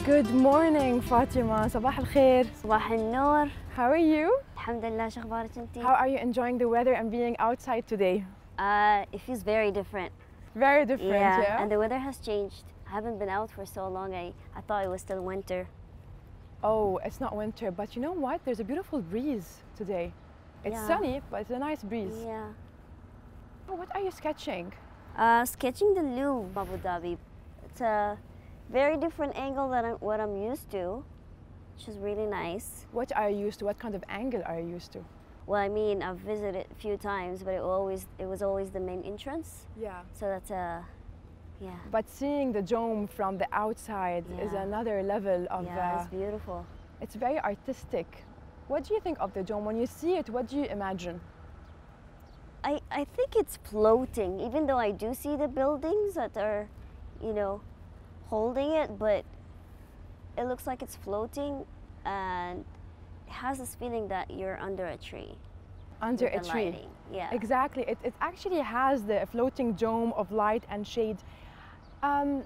Good morning, Fatima. صباح الخير. صباح النور. How are you? الحمد لله. شو أخبارك أنتي؟ How are you enjoying the weather and being outside today? It feels very different. Very different, yeah? And the weather has changed. I haven't been out for so long. I thought it was still winter. Oh, it's not winter, but you know what? There's a beautiful breeze today. It's sunny, but it's a nice breeze. Yeah. Oh, what are you sketching? Sketching the Louvre Abu Dhabi. It's a very different angle than what I'm used to, which is really nice. What are you used to? What kind of angle are you used to? Well, I mean, I've visited a few times, but it was always the main entrance. Yeah. So that's yeah. But seeing the dome from the outside is another level of... Yeah, it's beautiful. It's very artistic. What do you think of the dome? When you see it, what do you imagine? I think it's floating, even though I do see the buildings that are, you know, holding it, but it looks like it's floating and it has this feeling that you're under a tree. Under a tree. Lighting. Yeah. Exactly. It actually has the floating dome of light and shade. I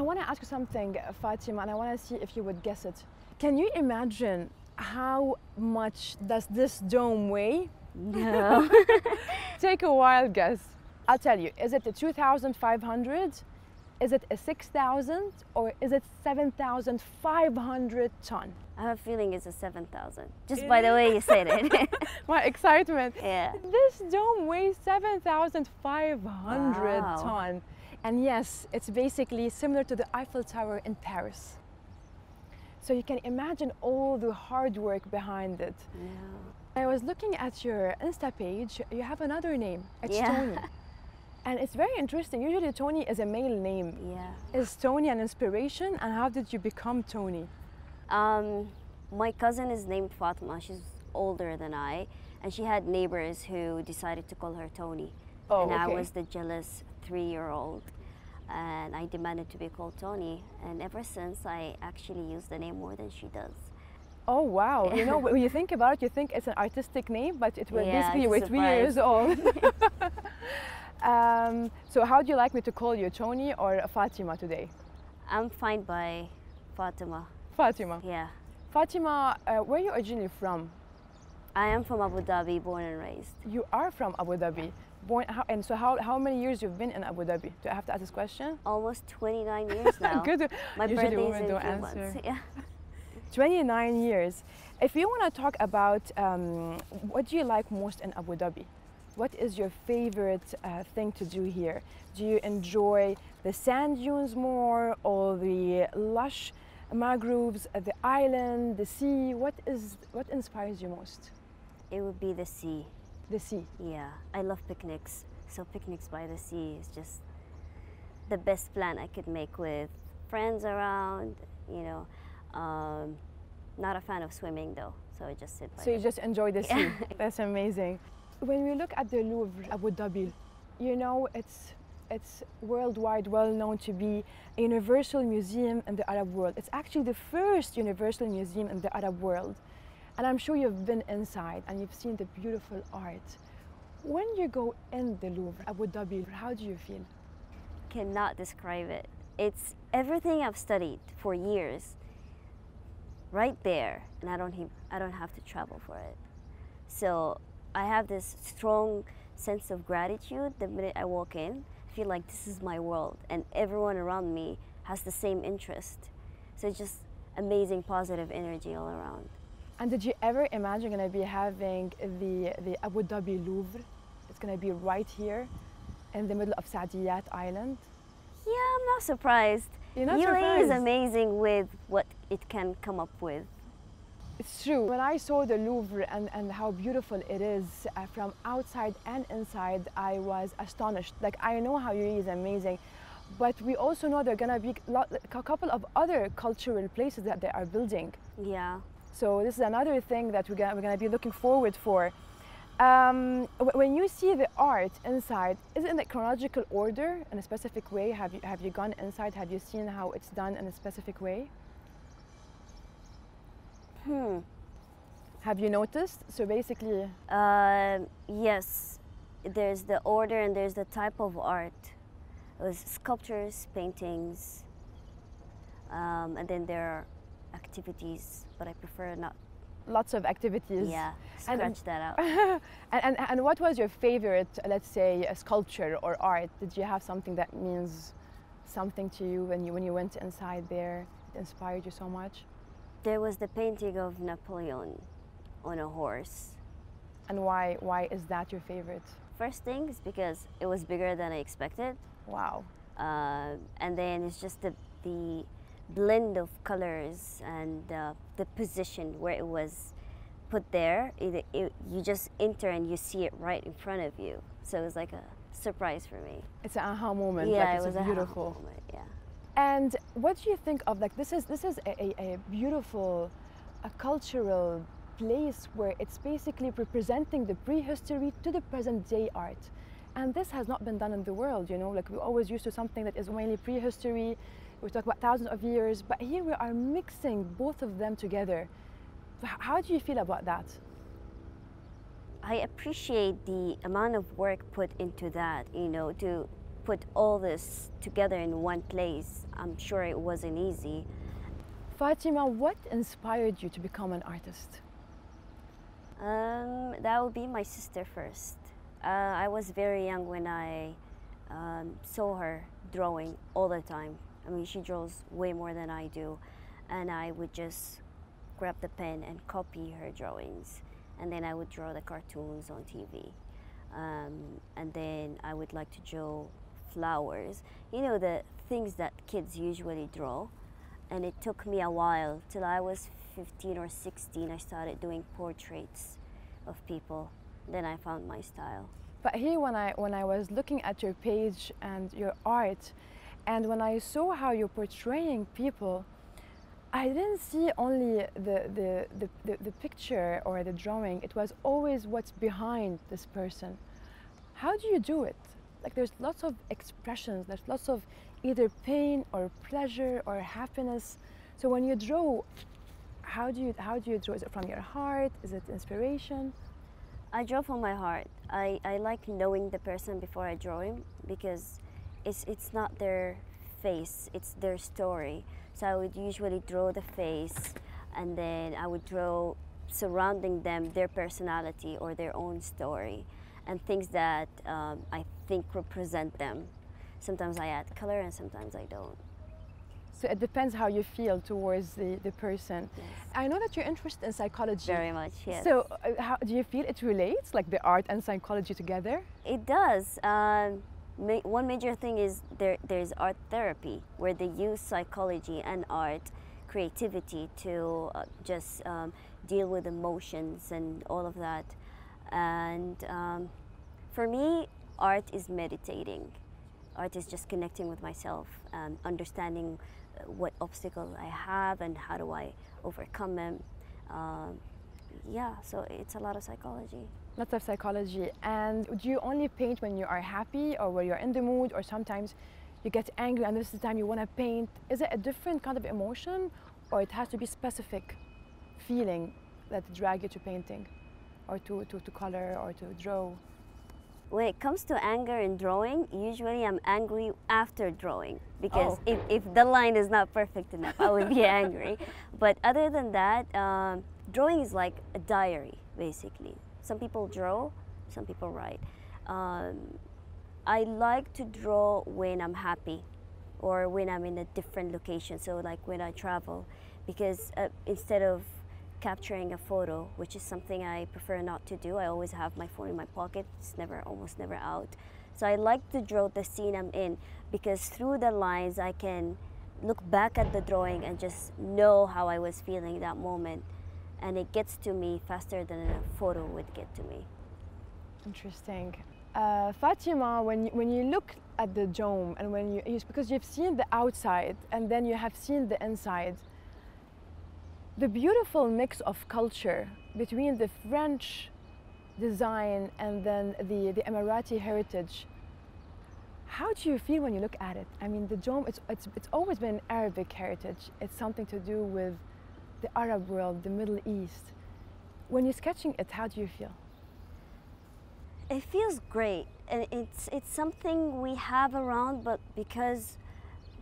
want to ask you something, Fatima, and I want to see if you would guess it. Can you imagine how much does this dome weigh? No. Take a wild guess. I'll tell you. Is it a 2,500? Is it a 6,000? Or is it 7,500 ton? I have a feeling it's a 7,000, just by the way you said it. My excitement. Yeah. This dome weighs 7,500 Wow. ton. And yes, it's basically similar to the Eiffel Tower in Paris. So you can imagine all the hard work behind it. Yeah. I was looking at your Insta page. You have another name. It's Tony. And it's very interesting. Usually Tony is a male name. Yeah. Is Tony an inspiration? And how did you become Tony? My cousin is named Fatema. She's older than I, and she had neighbors who decided to call her Tony. Oh, and okay. I was the jealous 3-year-old, and I demanded to be called Tony. And ever since, I actually use the name more than she does. Oh wow! You know, when you think about it, you think it's an artistic name, but it was basically you were 3 years old. So how do you like me to call you, Tony or Fatima today? I'm fine by Fatema. Fatima. Yeah. Fatima, where are you originally from? I am from Abu Dhabi, born and raised. You are from Abu Dhabi. Born, and so how many years you've been in Abu Dhabi? Do I have to ask this question? Almost 29 years now. Good. My Usually birthday is women in don't 2 answer. months. Yeah. 29 years. If you want to talk about what do you like most in Abu Dhabi? What is your favorite thing to do here? Do you enjoy the sand dunes more, or the lush mangroves, the island, the sea? What inspires you most? It would be the sea. The sea. Yeah, I love picnics. So picnics by the sea is just the best plan I could make with friends around, you know. Not a fan of swimming though, so I just sit by So you just enjoy the sea. That's amazing. When we look at the Louvre Abu Dhabi, you know, it's worldwide well known to be a universal museum in the Arab world. It's actually the first universal museum in the Arab world. And I'm sure you've been inside and you've seen the beautiful art. When you go in the Louvre Abu Dhabi, how do you feel? Cannot describe it. It's everything I've studied for years right there, and I don't have to travel for it. So I have this strong sense of gratitude the minute I walk in. I feel like this is my world and everyone around me has the same interest. So it's just amazing positive energy all around. And did you ever imagine going to be having the Abu Dhabi Louvre? It's going to be right here in the middle of Saadiyat Island? Yeah, I'm not surprised. You're not UAE surprised? is amazing with what it can come up with. It's true. When I saw the Louvre and how beautiful it is from outside and inside, I was astonished. Like, I know how UAE is amazing, but we also know there are going to be a couple of other cultural places that they are building. Yeah. So this is another thing that we're going to be looking forward for. When you see the art inside, is it in a chronological order, in a specific way? Have you gone inside? Have you seen how it's done in a specific way? Have you noticed? So basically... yes, there's the order and there's the type of art. It was sculptures, paintings, And then there are activities, but I prefer not. Lots of activities. Yeah, scratch that out. And what was your favorite, let's say, a sculpture or art? Did you have something that means something to you when you went inside there? It inspired you so much? There was the painting of Napoleon on a horse. And why is that your favorite? First thing is because it was bigger than I expected. Wow. And then it's just the blend of colors and the position where it was put there. You just enter and you see it right in front of you. So it was like a surprise for me. It's an aha moment. Yeah, like it was it's a beautiful aha moment, yeah. And what do you think of, like, this is a beautiful, a cultural place where it's basically representing the prehistory to the present day art. And this has not been done in the world, you know, like we're always used to something that is mainly prehistory. We talk about thousands of years, but here we are mixing both of them together. How do you feel about that? I appreciate the amount of work put into that, you know, to put all this together in one place. I'm sure it wasn't easy. Fatima, what inspired you to become an artist? That would be my sister first. I was very young when I saw her drawing all the time. I mean, she draws way more than I do. And I would just grab the pen and copy her drawings. And then I would draw the cartoons on TV. And then I would like to draw flowers. You know, the things that kids usually draw. And it took me a while, till I was 15 or 16, I started doing portraits of people. Then I found my style. But here when I was looking at your page and your art, and when I saw how you're portraying people, I didn't see only the picture or the drawing. It was always what's behind this person. How do you do it? Like, there's lots of expressions, there's lots of either pain or pleasure or happiness. So when you draw, how do you draw? Is it from your heart? Is it inspiration? I draw from my heart. I like knowing the person before I draw him, because it's not their face, it's their story. So I would usually draw the face, and then I would draw surrounding them their personality or their own story, and things that I think represent them. Sometimes I add color and sometimes I don't. So it depends how you feel towards the person. Yes. I know that you're interested in psychology. Very much, yes. So how do you feel it relates, like the art and psychology together? It does. One major thing is there's art therapy, where they use psychology and art, creativity to just deal with emotions and all of that. And for me, art is meditating. Art is just connecting with myself and understanding what obstacles I have and how do I overcome them. Yeah, so it's a lot of psychology. Lots of psychology. And do you only paint when you are happy or when you're in the mood, or sometimes you get angry and this is the time you want to paint? Is it a different kind of emotion, or it has to be specific feeling that drag you to painting or to color or to draw? When it comes to anger in drawing, usually I'm angry after drawing, because if the line is not perfect enough, I would be angry. But other than that, drawing is like a diary, basically. Some people draw, some people write. I like to draw when I'm happy or when I'm in a different location, so like when I travel, because instead of capturing a photo, which is something I prefer not to do. I always have my phone in my pocket. It's almost never out. So I like to draw the scene I'm in, because through the lines I can look back at the drawing and just know how I was feeling that moment. And it gets to me faster than a photo would get to me. Interesting. Fatima, when you look at the dome, and because you've seen the outside and then you have seen the inside, the beautiful mix of culture between the French design and then the Emirati heritage, how do you feel when you look at it? I mean, the dome, it's always been Arabic heritage. It's something to do with the Arab world, the Middle East. When you're sketching it, how do you feel? It feels great, and it's something we have around, but because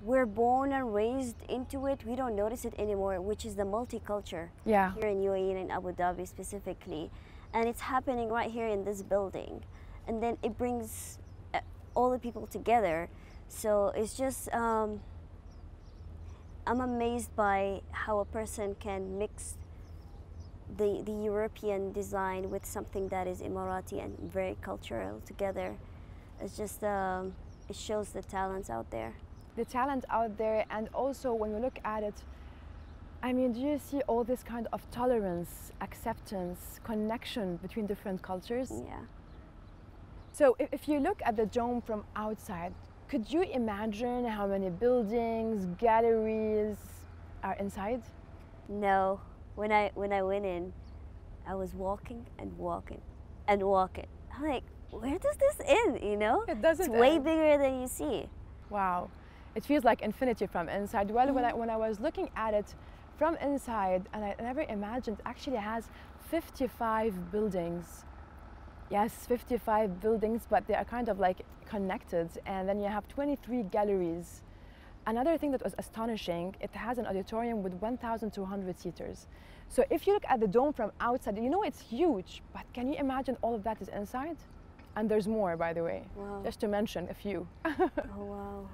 we're born and raised into it, we don't notice it anymore, which is the multicultural Yeah. here in UAE and in Abu Dhabi specifically. And it's happening right here in this building. And then it brings all the people together. So it's just, I'm amazed by how a person can mix the European design with something that is Emirati and very cultural together. It's just, it shows the talents out there. The talent out there, and also when you look at it, I mean, do you see all this kind of tolerance, acceptance, connection between different cultures? Yeah. So if you look at the dome from outside, could you imagine how many buildings, galleries are inside? No. When I went in, I was walking and walking and walking. I'm like, where does this end, you know? It doesn't It's way end. bigger than you see. Wow. It feels like infinity from inside. Well, when I was looking at it from inside, and I never imagined, actually has 55 buildings. Yes, 55 buildings, but they are kind of like connected. And then you have 23 galleries. Another thing that was astonishing, it has an auditorium with 1,200 seaters. So if you look at the dome from outside, you know it's huge, but can you imagine all of that is inside? And there's more, by the way, Wow. just to mention a few. Oh, wow.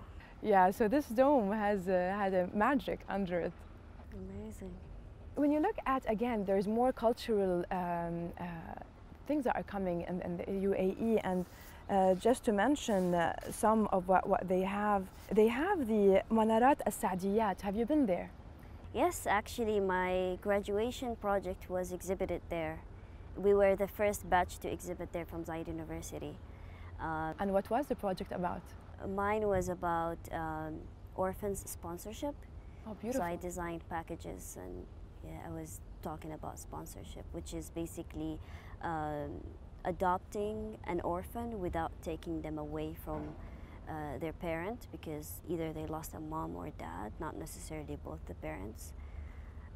Yeah, so this dome has a magic under it. Amazing. When you look at, again, there's more cultural things that are coming in the UAE, and just to mention some of what they have the Manarat al-Saadiyat. Have you been there? Yes, actually, my graduation project was exhibited there. We were the first batch to exhibit there from Zayed University. And what was the project about? Mine was about orphans sponsorship. Oh, beautiful. So I designed packages, and yeah, I was talking about sponsorship, which is basically adopting an orphan without taking them away from their parent, because either they lost a mom or dad, not necessarily both the parents.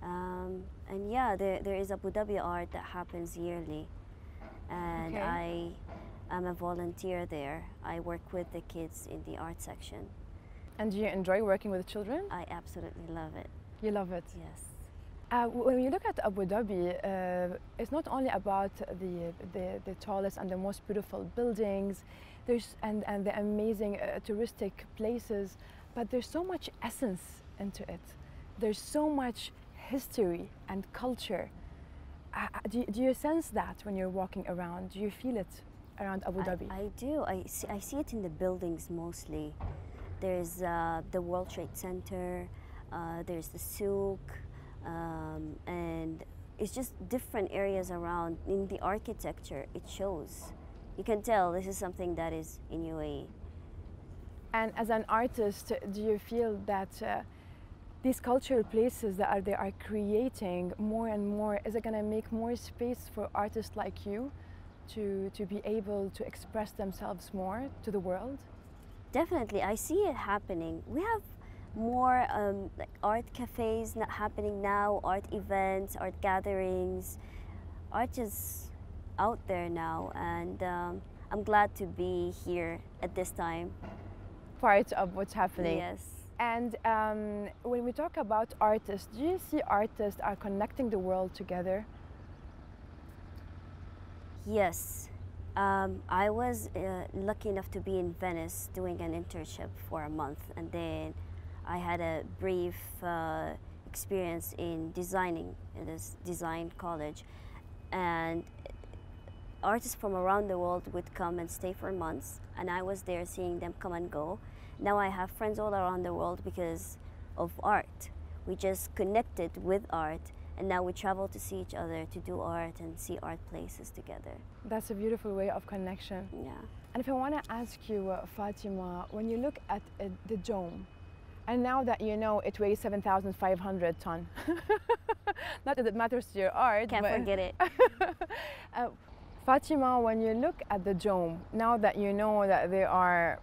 And yeah, there is Abu Dhabi art that happens yearly, and Okay. I'm a volunteer there. I work with the kids in the art section. And do you enjoy working with children? I absolutely love it. You love it. Yes. When you look at Abu Dhabi, it's not only about the tallest and the most beautiful buildings, and the amazing touristic places, but there's so much essence into it. There's so much history and culture. Do you sense that when you're walking around? Do you feel it around Abu Dhabi? I do. I see it in the buildings mostly. There's the World Trade Center, there's the souk, and it's just different areas around. In the architecture, it shows. You can tell this is something that is in UAE. And as an artist, do you feel that these cultural places that they are creating more and more, is it going to make more space for artists like you to be able to express themselves more to the world? Definitely, I see it happening. We have more like art cafes not happening now, art events, art gatherings. Art is out there now, and I'm glad to be here at this time. Part of what's happening. Yes. And when we talk about artists, do you see artists are connecting the world together? Yes. I was lucky enough to be in Venice doing an internship for a month, and then I had a brief experience in designing in this design college, and artists from around the world would come and stay for months, and I was there seeing them come and go. Now I have friends all around the world because of art. We just connected with art, and now we travel to see each other, to do art and see art places together. That's a beautiful way of connection. Yeah. And if I want to ask you, Fatima, when you look at the dome, and now that you know it weighs 7,500 tons, not that it matters to your art, Can't forget it. Fatima, when you look at the dome, now that you know that there are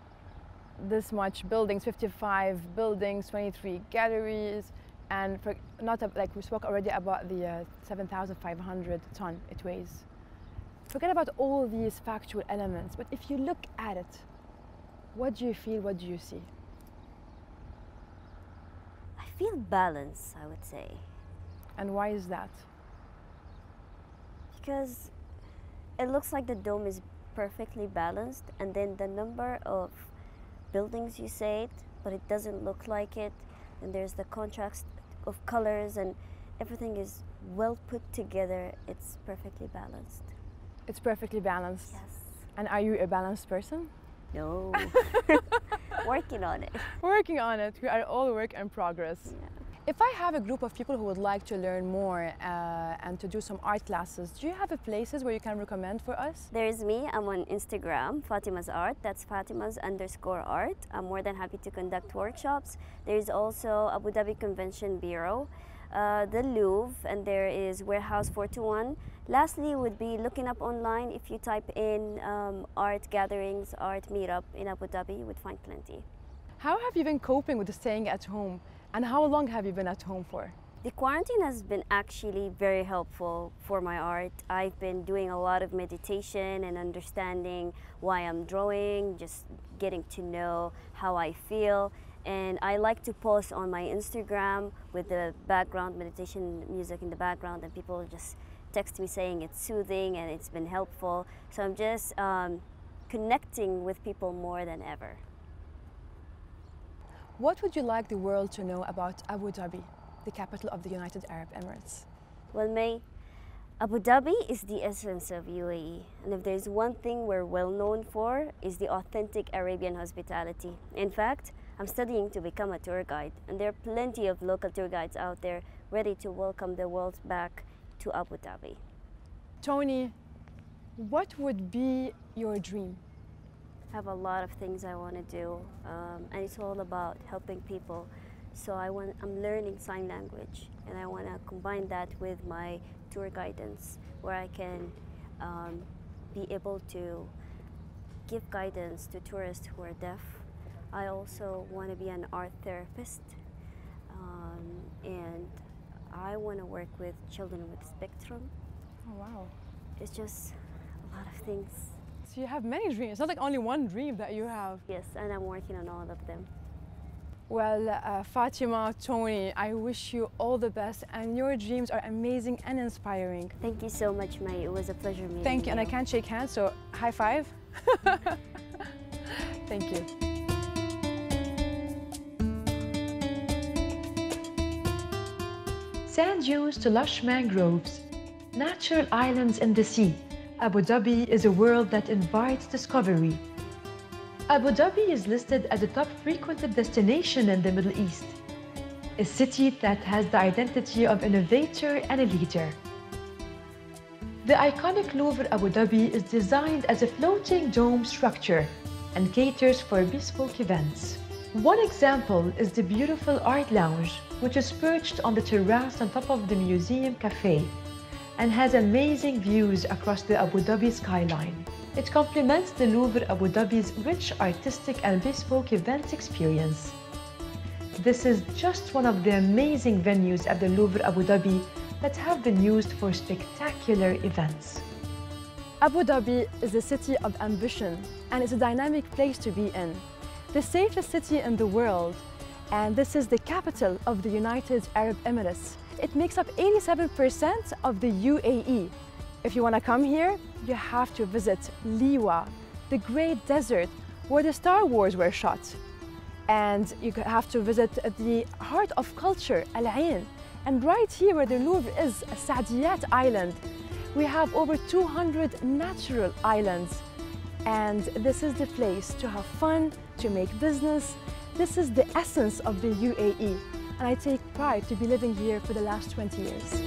this much buildings, 55 buildings, 23 galleries, and like we spoke already about the 7,500 ton it weighs. Forget about all these factual elements, but if you look at it, what do you feel, what do you see? feel balance, I would say. And why is that? Because it looks like the dome is perfectly balanced, and then the number of buildings you say it, but it doesn't look like it, and there's the contrast of colors and everything is well put together. It's perfectly balanced. It's perfectly balanced. Yes. And are you a balanced person? No. Working on it. Working on it. We are all work in progress. Yeah. If I have a group of people who would like to learn more and to do some art classes, do you have places where you can recommend for us? There's me. I'm on Instagram, Fatema's Art. That's Fatema's_art. I'm more than happy to conduct workshops. There's also Abu Dhabi Convention Bureau, the Louvre, and there is Warehouse 421. Lastly would be looking up online. If you type in art gatherings, art meetup in Abu Dhabi, you would find plenty. How have you been coping with staying at home? And how long have you been at home for? The quarantine has been actually very helpful for my art. I've been doing a lot of meditation and understanding why I'm drawing, just getting to know how I feel. And I like to post on my Instagram with the background meditation music in the background, and people just text me saying it's soothing and it's been helpful. So I'm just connecting with people more than ever. What would you like the world to know about Abu Dhabi, the capital of the United Arab Emirates? Well, May, Abu Dhabi is the essence of UAE. And if there's one thing we're well known for, is the authentic Arabian hospitality. In fact, I'm studying to become a tour guide, and there are plenty of local tour guides out there ready to welcome the world back to Abu Dhabi. Tony, what would be your dream? I have a lot of things I want to do, and it's all about helping people. So I'm learning sign language, and I want to combine that with my tour guidance, where I can be able to give guidance to tourists who are deaf. I also want to be an art therapist, and I want to work with children with spectrum. Oh, wow. It's just a lot of things. So you have many dreams. It's not like only one dream that you have. Yes, and I'm working on all of them. Well, Fatima, Tony, I wish you all the best, and your dreams are amazing and inspiring. Thank you so much, May. It was a pleasure meeting you. Thank you, and I can't shake hands, so high five. Thank you. Sand dunes to lush mangroves, natural islands in the sea. Abu Dhabi is a world that invites discovery. Abu Dhabi is listed as a top frequented destination in the Middle East, a city that has the identity of innovator and a leader. The iconic Louvre Abu Dhabi is designed as a floating dome structure and caters for bespoke events. One example is the beautiful art lounge, which is perched on the terrace on top of the museum cafe and has amazing views across the Abu Dhabi skyline. It complements the Louvre Abu Dhabi's rich artistic and bespoke events experience. This is just one of the amazing venues at the Louvre Abu Dhabi that have been used for spectacular events. Abu Dhabi is a city of ambition, and it's a dynamic place to be in. The safest city in the world, and this is the capital of the United Arab Emirates. It makes up 87% of the UAE. If you want to come here, you have to visit Liwa, the great desert where the Star Wars were shot. And you have to visit the heart of culture, Al Ain. And right here where the Louvre is, Saadiyat Island, we have over 200 natural islands. And this is the place to have fun, to make business. This is the essence of the UAE. And I take pride to be living here for the last 20 years.